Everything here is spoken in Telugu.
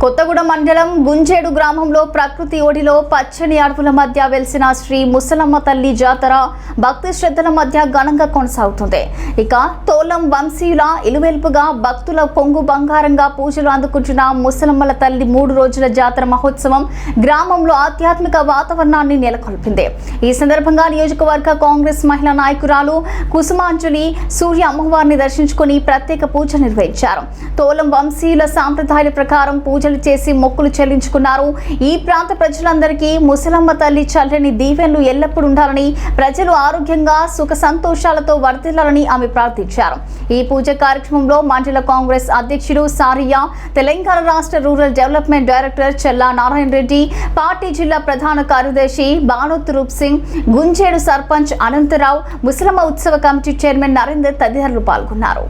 కొత్తగూడ మండలం గుంజేడు గ్రామంలో ప్రకృతి ఒడిలో పచ్చని అడవుల మధ్య వెలిసిన శ్రీ ముసలమ్మ తల్లి జాతర భక్తి శ్రద్ధల మధ్య ఘనంగా కొనసాగుతుంది. ఇక తోలం వంశీయుల ఇలువెల్పుగా భక్తుల పొంగు బంగారంగా పూజలు అందుకుంటున్న ముసలమ్మల తల్లి 3 రోజుల జాతర మహోత్సవం గ్రామంలో ఆధ్యాత్మిక వాతావరణాన్ని నెలకొల్పింది. ఈ సందర్భంగా నియోజకవర్గ కాంగ్రెస్ మహిళా నాయకురాలు కుసుమాంజలి సూర్య అమ్మవారిని దర్శించుకుని ప్రత్యేక పూజలు నిర్వహించారు. తోలం వంశీయుల సాంప్రదాయాల ప్రకారం పూజలు చేసి మొక్కులు చెల్లించుకున్నారు. ఈ ప్రాంత ప్రజలందరికీ ముసలమ్మ తల్లి చల్లని దీవెనలు ఎల్లప్పుడూ ఉండాలని, ప్రజలు ఆరోగ్యంగా సుఖ సంతోషాలతో వర్ధిల్లాలని ఆమె ప్రార్థించారు. ఈ పూజ కార్యక్రమంలో మండల కాంగ్రెస్ అధ్యక్షుడు సారియా, తెలంగాణ రాష్ట్ర రూరల్ డెవలప్మెంట్ డైరెక్టర్ చెల్లా నారాయణ రెడ్డి, పార్టీ జిల్లా ప్రధాన కార్యదర్శి బానోత్ రూప్ సింగ్, గుంజేడు సర్పంచ్ అనంతరావు, ముసలమ్మ ఉత్సవ కమిటీ చైర్మన్ నరేందర్ తదితరులు పాల్గొన్నారు.